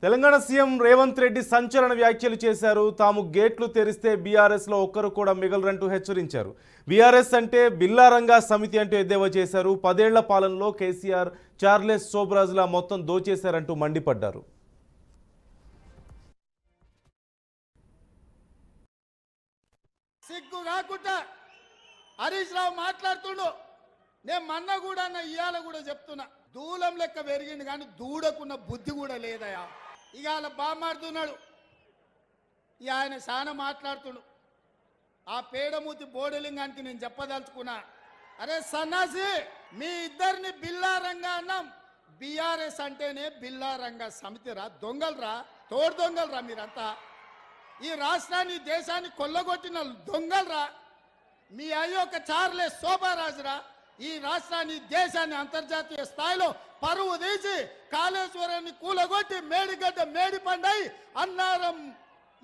Telangana CM Revanth Reddy సంచలన వ్యాఖ్యలు చేశారు. తాము గేట్లు తెరిస్తే బీఆర్ఎస్ లో ఒక్కరు కూడా మిగలరంటూ హెచ్చరించారు. బీఆర్ఎస్ అంటే బిల్లారంగా సమితి అంటూ ఎద్దేవా చేశారు. 10 ఏళ్ల పాలనలో కేసీఆర్, చార్లెస్ సోబ్రాజ్లా మొత్తం దోచేశారంటూ మండిపడ్డారు. సిగ్గు కాకుండా హరీష్ రావు మాట్లాడుతుండు. నేను మొన్న కూడా ఇవాళ కూడా చెప్తున్నా, దూలం లెక్క పెరిగింది కానీ దూడకున్న బుద్ధి కూడా లేదయా. ఇక అలా బామాడుతున్నాడు. ఇక ఆయన చాలా మాట్లాడుతుండు. ఆ పేడమూతి బోడలింగానికి నేను చెప్పదలుచుకున్నా, అరే సన్నాసి, మీ ఇద్దరిని బిల్లారంగా అన్నాం. బీఆర్ఎస్ అంటేనే బిల్లారంగా సమితిరా, దొంగలరా, తోడు దొంగలరా మీరంతా. ఈ రాష్ట్రాన్ని దేశాన్ని కొల్లగొట్టిన దొంగలరా. మీ అయ్యొక్క చార్లెస్ శోభారాజురా. ఈ రాష్ట్రాన్ని దేశాన్ని అంతర్జాతీయ స్థాయిలో పరువు తీసి కాళేశ్వరాన్ని కూలగొట్టి మేడిగడ్డ మేడిపండై అన్నారం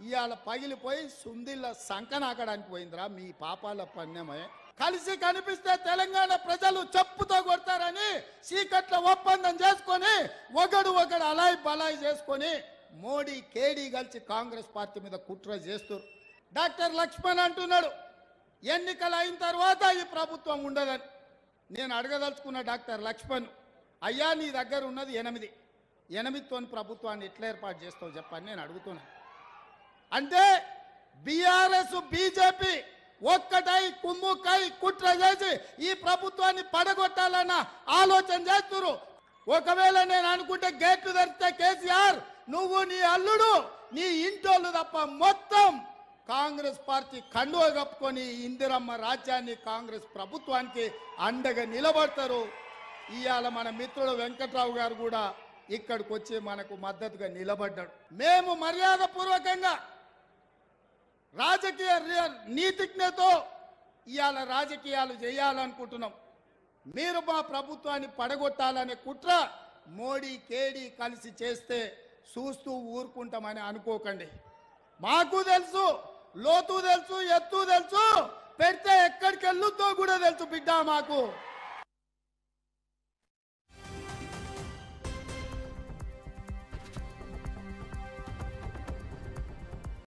ఇవాళ పగిలిపోయి సుందిల్ల సంకనాకడానికి పోయిందిరా. మీ పాపాల పణ్యమే. కలిసి కనిపిస్తే తెలంగాణ ప్రజలు చెప్పుతో కొడతారని చీకట్ల ఒప్పందం చేసుకొని ఒకడు అలాయి బలాయి చేసుకొని మోడీ కేడీ కలిసి కాంగ్రెస్ పార్టీ మీద కుట్ర చేస్తారు. డాక్టర్ లక్ష్మణ్ అంటున్నాడు ఎన్నికలు అయిన తర్వాత ఈ ప్రభుత్వం ఉండదని. నేను అడగదలుచుకున్న డాక్టర్ లక్ష్మణ్, అయ్యా నీ దగ్గర ఉన్నది 8 ప్రభుత్వాన్ని ఎట్లా ఏర్పాటు చేస్తావు చెప్పని నేను అడుగుతున్నా. అంటే బీఆర్ఎస్ బీజేపీ ఒక్కటై కుమ్ముక్కై కుట్ర చేసి ఈ ప్రభుత్వాన్ని పడగొట్టాలన్న ఆలోచన చేస్తున్నారు. ఒకవేళ నేను అనుకుంటే గేట్లు తెరిస్తే కేసీఆర్, నువ్వు, నీ అల్లుడు, నీ ఇంటోళ్ళు తప్ప మొత్తం కాంగ్రెస్ పార్టీ కండువ కప్పుకొని ఇందిరమ్మ రాజ్యాన్ని కాంగ్రెస్ ప్రభుత్వానికి అండగా నిలబడతారు. ఇవాళ మన మిత్రుడు వెంకట్రావు గారు కూడా ఇక్కడికి వచ్చి మనకు మద్దతుగా నిలబడ్డాడు. మేము మర్యాద పూర్వకంగా రాజకీయ నీతిజ్ఞతో ఇవాళ రాజకీయాలు చేయాలనుకుంటున్నాం. మీరు మా ప్రభుత్వాన్ని పడగొట్టాలనే కుట్ర మోడీ కేడీ కలిసి చేస్తే చూస్తూ ఊరుకుంటామని అనుకోకండి. మాకు తెలుసు, లోతు తెలుసు, ఎత్తు తెలుసు, పెడితే ఎక్కడికి వెళ్ళుతో కూడా తెలుసు బిడ్డ మాకు.